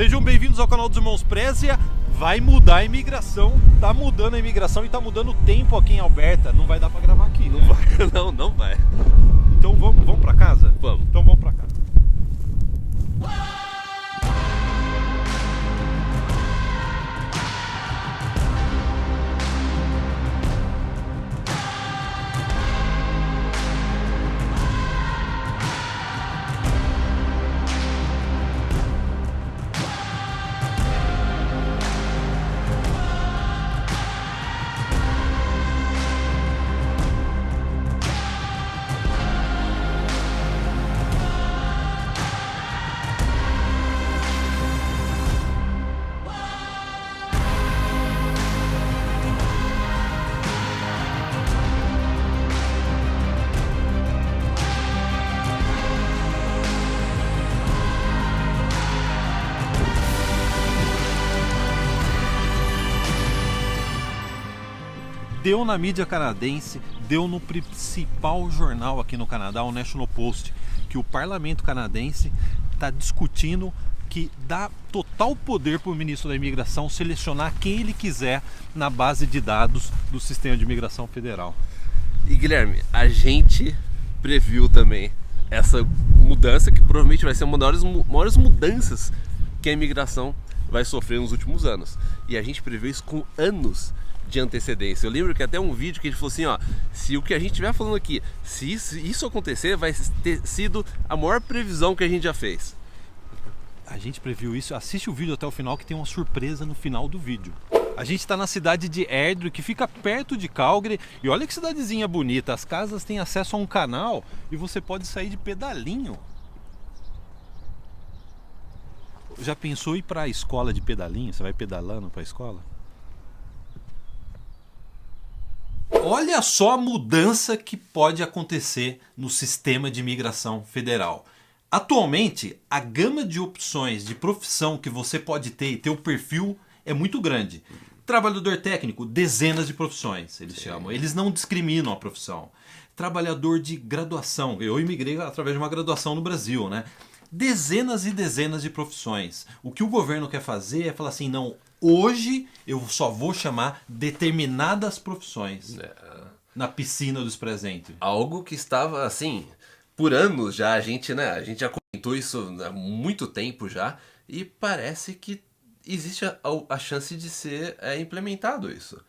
Sejam bem-vindos ao canal dos Irmãos Prézia. Vai mudar a imigração, tá mudando a imigração e tá mudando o tempo aqui em Alberta. Não vai dar pra gravar aqui, Não vai, não vai. Então vamos pra casa? Vamos. Então vamos pra casa. Deu na mídia canadense, deu no principal jornal aqui no Canadá, o National Post, que o parlamento canadense está discutindo que dá total poder para o ministro da imigração selecionar quem ele quiser na base de dados do sistema de imigração federal. E Guilherme, a gente previu também essa mudança, que provavelmente vai ser uma das maiores mudanças que a imigração vai sofrer nos últimos anos. E a gente previu isso com anos de antecedência. Eu lembro que até um vídeo que a gente falou assim, ó, se o que a gente estiver falando aqui, se isso acontecer, vai ter sido a maior previsão que a gente já fez. A gente previu isso, assiste o vídeo até o final que tem uma surpresa no final do vídeo. A gente está na cidade de Airdrie, que fica perto de Calgary, e olha que cidadezinha bonita, as casas têm acesso a um canal e você pode sair de pedalinho. Já pensou em ir para a escola de pedalinho? Você vai pedalando para a escola? Olha só a mudança que pode acontecer no sistema de imigração federal. Atualmente, a gama de opções de profissão que você pode ter e ter o perfil é muito grande. Trabalhador técnico, dezenas de profissões, eles chamam. Eles não discriminam a profissão. Trabalhador de graduação, eu imigrei através de uma graduação no Brasil, né? Dezenas e dezenas de profissões. O que o governo quer fazer é falar assim, não, hoje eu só vou chamar determinadas profissões na piscina dos presentes. Algo que estava assim, por anos já, a gente já comentou isso há muito tempo já, e parece que existe a chance de ser implementado isso.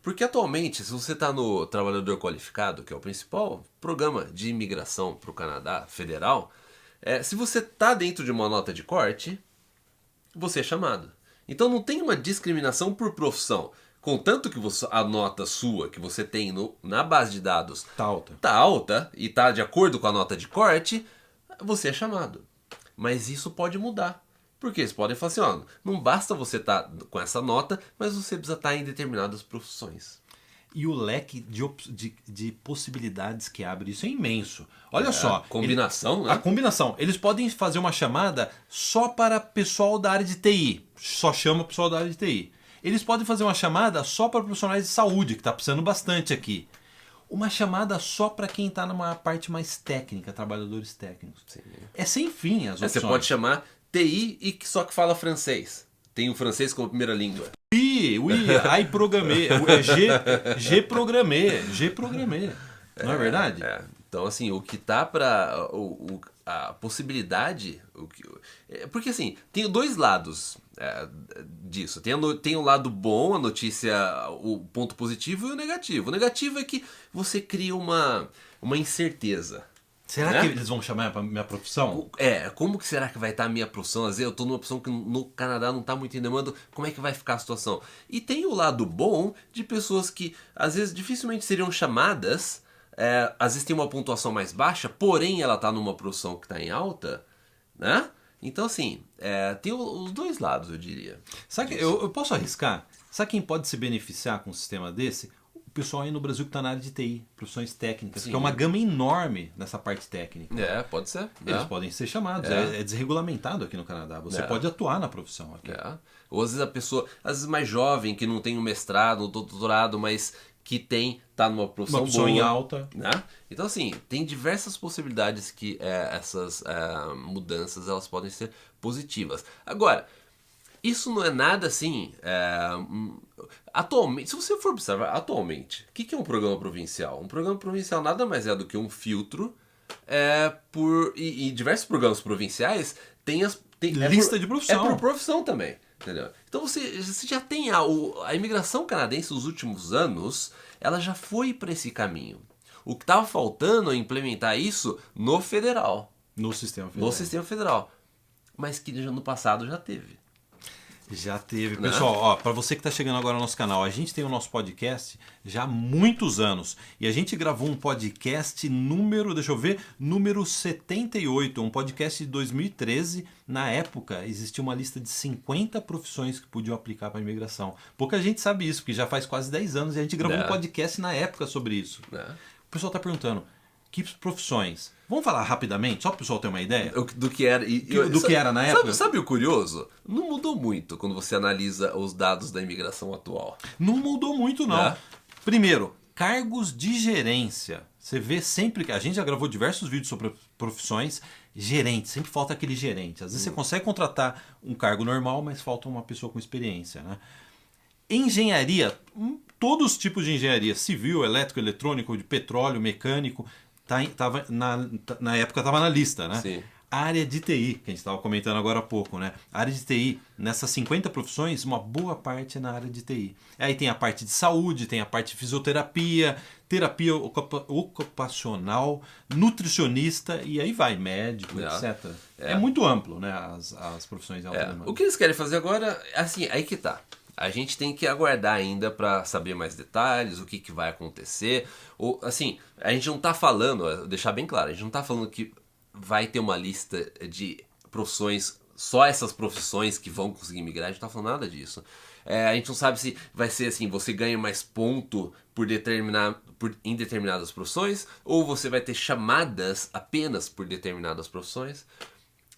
Porque atualmente, se você está no Trabalhador Qualificado, que é o principal programa de imigração para o Canadá federal, se você está dentro de uma nota de corte, você é chamado. Então não tem uma discriminação por profissão. Contanto que a nota sua que você tem na base de dados tá alta e está de acordo com a nota de corte, você é chamado. Mas isso pode mudar. Porque eles podem falar assim, ó, não basta você estar com essa nota, mas você precisa estar em determinadas profissões. E o leque de possibilidades que abre, isso é imenso. Olha só. Combinação, né? A combinação. Eles podem fazer uma chamada só para pessoal da área de TI. Só chama pessoal da área de TI. Eles podem fazer uma chamada só para profissionais de saúde, que está precisando bastante aqui. Uma chamada só para quem está numa parte mais técnica, trabalhadores técnicos. Sim. É sem fim as opções. Você pode chamar TI e só que fala francês. Tem o francês como primeira língua. Oui, ai programmé, G programmé. Não é verdade? Então, assim, o que tá para a possibilidade... Porque, assim, tem dois lados disso. Tem o lado bom, a notícia, o ponto positivo e o negativo. O negativo é que você cria uma incerteza. Será que eles vão chamar para minha profissão? Como que será que vai estar a minha profissão? Às vezes eu estou numa profissão que no Canadá não está muito em demanda, como é que vai ficar a situação? E tem o lado bom de pessoas que às vezes dificilmente seriam chamadas, às vezes tem uma pontuação mais baixa, porém ela está numa profissão que está em alta, né? Então assim, tem os dois lados, eu diria. Sabe que eu posso arriscar? Sabe quem pode se beneficiar com um sistema desse? O pessoal aí no Brasil que está na área de TI, profissões técnicas, Sim. que é uma gama enorme nessa parte técnica. Pode ser. Eles podem ser chamados, é desregulamentado aqui no Canadá, você pode atuar na profissão aqui. Ou às vezes a pessoa, às vezes mais jovem, que não tem um mestrado, um doutorado, mas tá numa profissão Uma pessoa boa, em alta. né? Então, assim, tem diversas possibilidades que essas mudanças elas podem ser positivas. Agora, isso não é nada assim. Atualmente, se você for observar, atualmente, o que é um programa provincial? Um programa provincial nada mais é do que um filtro. E diversos programas provinciais têm Lista de profissão. É por profissão também. Entendeu? Então você já tem a imigração canadense nos últimos anos, ela já foi para esse caminho. O que estava faltando é implementar isso no federal. No sistema federal. No sistema federal. Mas que no passado já teve. Já teve. Né? Pessoal, ó, para você que está chegando agora no nosso canal, a gente tem o nosso podcast já há muitos anos. E a gente gravou um podcast número 78, um podcast de 2013. Na época, existia uma lista de 50 profissões que podiam aplicar para a imigração. Pouca gente sabe isso, porque já faz quase 10 anos e a gente gravou um podcast na época sobre isso. O pessoal está perguntando, que profissões? Vamos falar rapidamente, só para o pessoal ter uma ideia? Do que era, que era na época? Sabe o curioso? Não mudou muito quando você analisa os dados da imigração atual. Não mudou muito, não. Primeiro, cargos de gerência. Você vê sempre que a gente já gravou diversos vídeos sobre profissões. Gerente, sempre falta aquele gerente. Às vezes você consegue contratar um cargo normal, mas falta uma pessoa com experiência, né? Engenharia, todos os tipos de engenharia, civil, elétrico, eletrônico, de petróleo, mecânico, na época estava na lista, né? Sim. A área de TI, que a gente estava comentando agora há pouco, né? A área de TI, nessas 50 profissões, uma boa parte é na área de TI. Aí tem a parte de saúde, tem a parte de fisioterapia, terapia ocupacional, nutricionista, e aí vai, médico, etc. É muito amplo, né? As profissões de alta demanda. O que eles querem fazer agora, assim, aí que tá. A gente tem que aguardar ainda para saber mais detalhes, o que vai acontecer. Ou, assim, a gente não tá falando, deixar bem claro, a gente não tá falando que vai ter uma lista de profissões, só essas profissões que vão conseguir migrar, a gente não tá falando nada disso. A gente não sabe se vai ser assim, você ganha mais ponto em determinadas profissões, ou você vai ter chamadas apenas por determinadas profissões.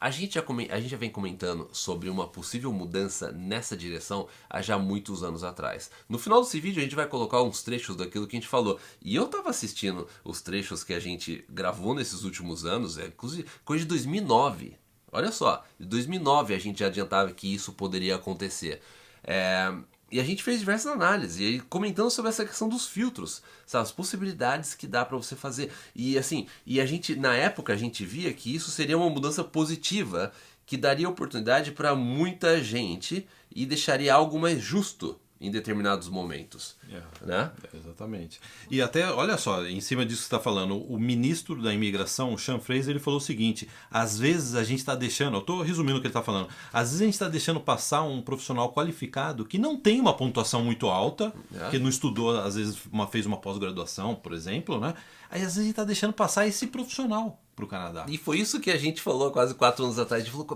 A gente já vem comentando sobre uma possível mudança nessa direção há já muitos anos atrás. No final desse vídeo a gente vai colocar uns trechos daquilo que a gente falou. E eu tava assistindo os trechos que a gente gravou nesses últimos anos, inclusive coisa de 2009. Olha só, de 2009 a gente já adiantava que isso poderia acontecer. E a gente fez diversas análises, e aí comentando sobre essa questão dos filtros, sabe, as possibilidades que dá para você fazer. E assim, na época a gente via que isso seria uma mudança positiva, que daria oportunidade para muita gente e deixaria algo mais justo em determinados momentos. Né? Exatamente. E até, olha só, em cima disso que você está falando, o ministro da imigração, o Sean Fraser, ele falou o seguinte: às vezes a gente está deixando, eu estou resumindo o que ele está falando, às vezes a gente está deixando passar um profissional qualificado que não tem uma pontuação muito alta, que não estudou, às vezes fez uma pós-graduação, por exemplo, né? Aí às vezes a gente está deixando passar esse profissional para o Canadá. E foi isso que a gente falou quase 4 anos atrás. A gente falou,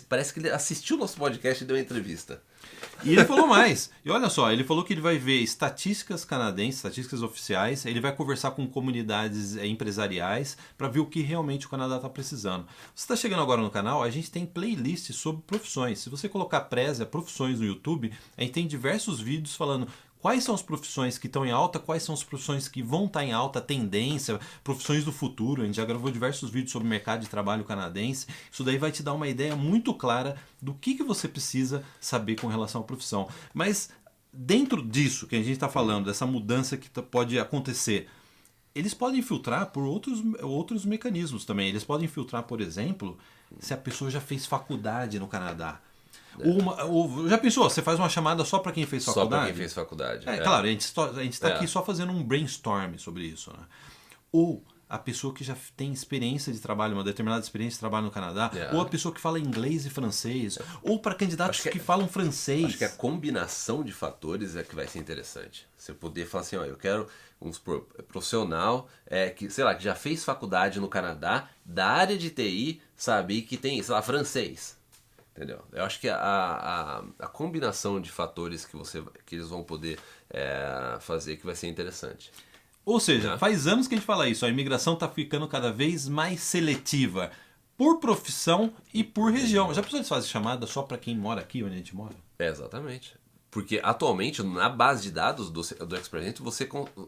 parece que ele assistiu o nosso podcast e deu uma entrevista. E ele falou mais. E olha só, ele falou que ele vai ver estatísticas canadenses, estatísticas oficiais, ele vai conversar com comunidades empresariais para ver o que realmente o Canadá está precisando. Você está chegando agora no canal, a gente tem playlists sobre profissões. Se você colocar Preze profissões no YouTube, a gente tem diversos vídeos falando quais são as profissões que estão em alta, quais são as profissões que vão estar em alta, tendência, profissões do futuro. A gente já gravou diversos vídeos sobre o mercado de trabalho canadense. Isso daí vai te dar uma ideia muito clara do que você precisa saber com relação à profissão. Mas dentro disso que a gente está falando, dessa mudança que pode acontecer, eles podem filtrar por outros mecanismos também. Eles podem filtrar, por exemplo, se a pessoa já fez faculdade no Canadá. Já pensou? Você faz uma chamada só para quem fez faculdade? Só para quem fez faculdade. Claro, a gente está aqui só fazendo um brainstorm sobre isso. Né? Ou a pessoa que já tem experiência de trabalho, uma determinada experiência de trabalho no Canadá, ou a pessoa que fala inglês e francês, ou para candidatos que falam francês. Acho que a combinação de fatores é que vai ser interessante. Você poder falar assim, ó, eu quero um profissional que, sei lá, que já fez faculdade no Canadá, da área de TI, sabe, e que tem, sei lá, francês. Entendeu? Eu acho que a combinação de fatores que eles vão poder fazer que vai ser interessante. Ou seja, faz anos que a gente fala isso, a imigração está ficando cada vez mais seletiva por profissão e por região. Já pensou que eles fazem chamada só para quem mora aqui onde a gente mora? Exatamente. Porque atualmente, na base de dados do Express Entry,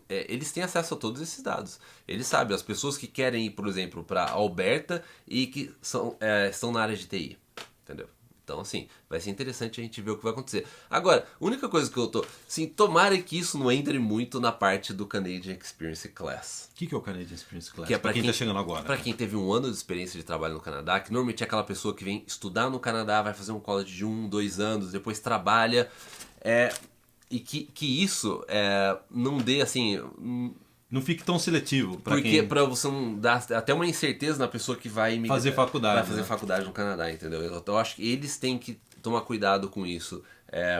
eles têm acesso a todos esses dados. Eles sabem, as pessoas que querem ir, por exemplo, para Alberta e que estão na área de TI. Entendeu? Então, assim, vai ser interessante a gente ver o que vai acontecer. Agora, a única coisa que eu tô... Assim, tomara que isso não entre muito na parte do Canadian Experience Class. O que é o Canadian Experience Class? Que é pra quem tá chegando agora. Para quem teve um ano de experiência de trabalho no Canadá, que normalmente é aquela pessoa que vem estudar no Canadá, vai fazer um college de 1, 2 anos, depois trabalha. E que isso não dê, assim... Não fique tão seletivo. Porque pra você não dar até uma incerteza na pessoa que vai fazer faculdade. Vai fazer faculdade no Canadá, entendeu? Então eu acho que eles têm que tomar cuidado com isso.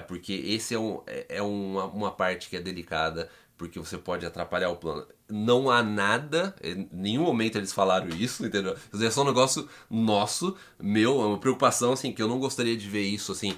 Porque esse é uma parte que é delicada, porque você pode atrapalhar o plano. Não há nada, em nenhum momento eles falaram isso, entendeu? É só um negócio nosso, meu, é uma preocupação, assim, que eu não gostaria de ver isso, assim,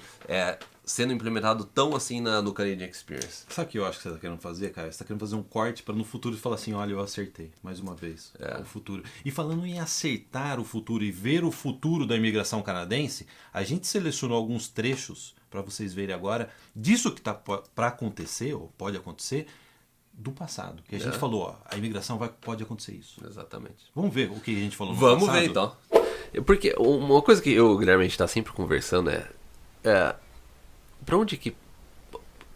sendo implementado tão assim no Canadian Experience. Sabe o que eu acho que você está querendo fazer, cara? Você está querendo fazer um corte para no futuro falar assim, olha, eu acertei, mais uma vez, o futuro. E falando em acertar o futuro e ver o futuro da imigração canadense, a gente selecionou alguns trechos para vocês verem agora disso que está para acontecer, ou pode acontecer, do passado. Que a gente falou, ó, a imigração pode acontecer isso. Exatamente. Vamos ver o que a gente falou no passado? Vamos ver, então. Porque uma coisa que eu e o Guilherme a gente está sempre conversando para onde que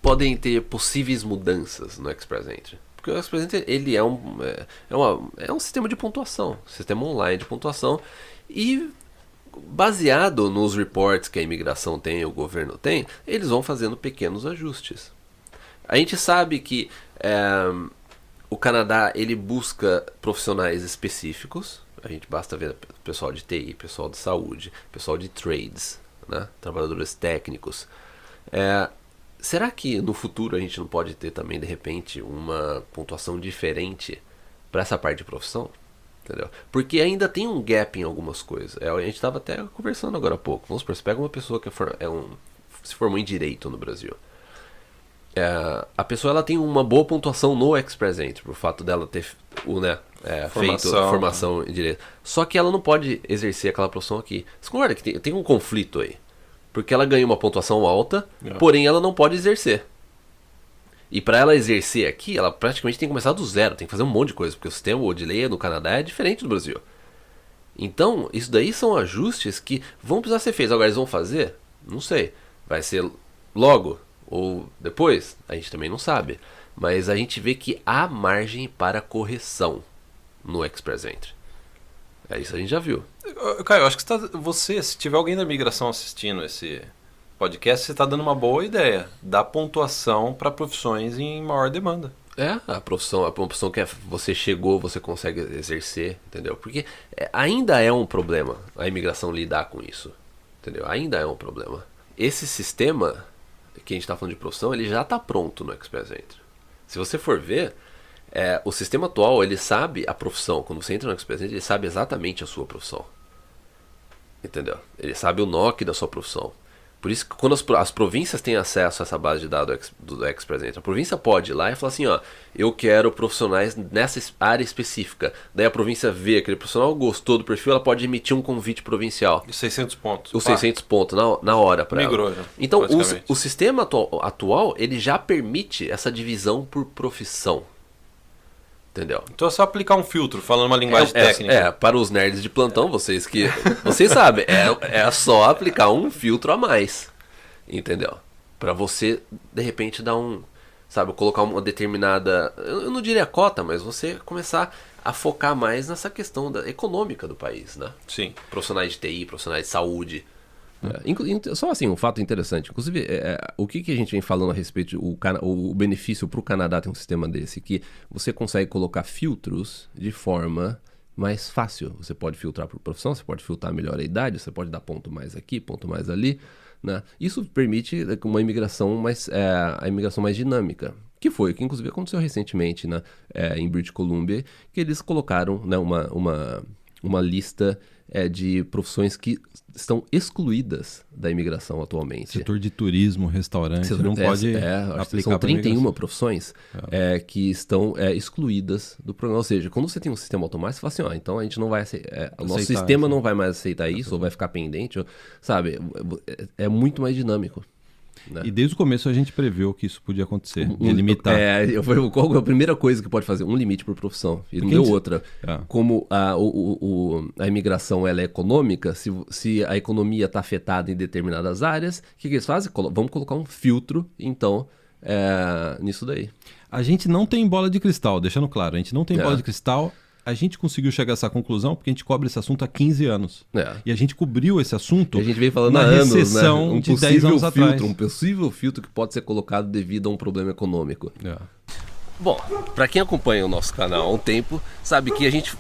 podem ter possíveis mudanças no Express Entry? Porque o Express Entry, ele é um sistema de pontuação, sistema online de pontuação, e baseado nos reports que a imigração tem, o governo tem, eles vão fazendo pequenos ajustes. A gente sabe que o Canadá ele busca profissionais específicos. A gente basta ver pessoal de TI, pessoal de saúde, pessoal de trades, né? Trabalhadores técnicos. Será que no futuro a gente não pode ter também, de repente, uma pontuação diferente para essa parte de profissão? Entendeu? Porque ainda tem um gap em algumas coisas. A gente estava até conversando agora há pouco. Vamos supor, você pega uma pessoa que se formou em Direito no Brasil. A pessoa ela tem uma boa pontuação no Express Entry, por fato dela ter feito formação em Direito. Só que ela não pode exercer aquela profissão aqui. Você concorda que tem um conflito aí? Porque ela ganha uma pontuação alta, porém ela não pode exercer. E para ela exercer aqui, ela praticamente tem que começar do zero, tem que fazer um monte de coisa, porque o sistema de lei no Canadá é diferente do Brasil. Então, isso daí são ajustes que vão precisar ser feitos. Agora, eles vão fazer? Não sei. Vai ser logo ou depois? A gente também não sabe. Mas a gente vê que há margem para correção no Express Entry. Isso a gente já viu. Caio, eu acho que se tiver alguém da imigração assistindo esse podcast, você está dando uma boa ideia. Dar pontuação para profissões em maior demanda. A profissão que você chegou, você consegue exercer, entendeu? Porque ainda é um problema a imigração lidar com isso, entendeu? Ainda é um problema. Esse sistema que a gente está falando de profissão, ele já está pronto no Express Entry. Se você for ver, o sistema atual, ele sabe a profissão. Quando você entra no Express Entry, ele sabe exatamente a sua profissão. Entendeu? Ele sabe o NOC da sua profissão. Por isso que quando as províncias têm acesso a essa base de dados do Express Entry, a província pode ir lá e falar assim, ó, eu quero profissionais nessa área específica. Daí a província vê aquele profissional, gostou do perfil, ela pode emitir um convite provincial. De 600 pontos. Os 600 pontos na hora para ela. Migrou já. Então o sistema atual, ele já permite essa divisão por profissão. Entendeu? Então é só aplicar um filtro, falando uma linguagem técnica. Para os nerds de plantão, vocês sabem, é só aplicar um filtro a mais. Entendeu? Para você, de repente, dar colocar uma determinada, eu não diria cota, mas você começar a focar mais nessa questão econômica do país, né? Sim. Profissionais de TI, profissionais de saúde. Só assim, um fato interessante. Inclusive, o que a gente vem falando a respeito, o benefício para o Canadá ter um sistema desse, que você consegue colocar filtros de forma mais fácil. Você pode filtrar por profissão, você pode filtrar melhor a idade, você pode dar ponto mais aqui, ponto mais ali, né? Isso permite uma imigração a imigração mais dinâmica. Que foi o que inclusive aconteceu recentemente em British Columbia, que eles colocaram, né, uma lista de profissões que estão excluídas da imigração atualmente. Setor de turismo, restaurante, não pode aplicar. São 31 profissões que estão excluídas do programa. Ou seja, quando você tem um sistema automático, você fala assim, então a gente não vai o nosso sistema não vai mais aceitar isso, ou vai ficar pendente, sabe? É muito mais dinâmico. né? E desde o começo a gente previu que isso podia acontecer, de limitar. Qual é a primeira coisa que pode fazer? Um limite por profissão. E não deu outra. Como a imigração ela é econômica, se a economia está afetada em determinadas áreas, o que eles fazem? Vamos colocar um filtro, então, nisso daí. A gente não tem bola de cristal, deixando claro, a gente não tem bola de cristal. A gente conseguiu chegar a essa conclusão porque a gente cobre esse assunto há 15 anos. E a gente cobriu esse assunto a gente vem falando na há anos, recessão né? de 10 anos atrás. Um possível filtro que pode ser colocado devido a um problema econômico. Bom, para quem acompanha o nosso canal há um tempo, sabe que a gente...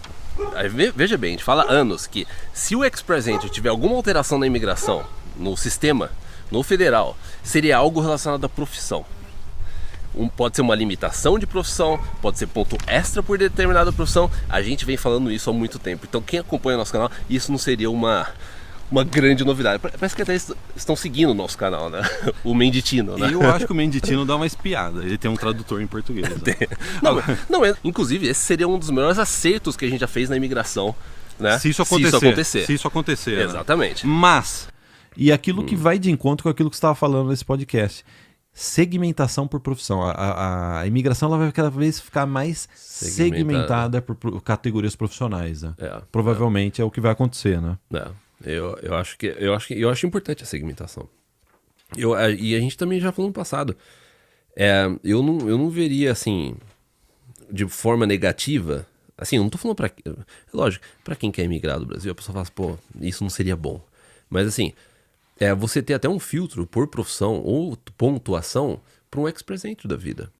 Veja bem, a gente fala há anos que se o ex-presidente tiver alguma alteração na imigração, no sistema, no federal, seria algo relacionado à profissão. Pode ser uma limitação de profissão, pode ser ponto extra por determinada profissão. A gente vem falando isso há muito tempo. Então quem acompanha o nosso canal, isso não seria uma grande novidade. Parece que até estão seguindo o nosso canal, né? O Menditino, né? E eu acho que o Menditino dá uma espiada. Ele tem um tradutor em português. Inclusive, esse seria um dos melhores acertos que a gente já fez na imigração, né? Se isso acontecer. Se isso acontecer. Exatamente. Né? Mas, e aquilo que vai de encontro com aquilo que você estava falando nesse podcast... Segmentação por profissão. A imigração ela vai cada vez ficar mais segmentada por categorias profissionais. Né? Provavelmente é o que vai acontecer, né? Eu acho importante a segmentação. E a gente também já falou no passado. Eu não veria assim de forma negativa. Assim, eu não tô falando para, lógico, para quem quer emigrar do Brasil, a pessoa fala, pô, isso não seria bom. Mas assim, você ter até um filtro por profissão ou pontuação para um ex-presidente da vida.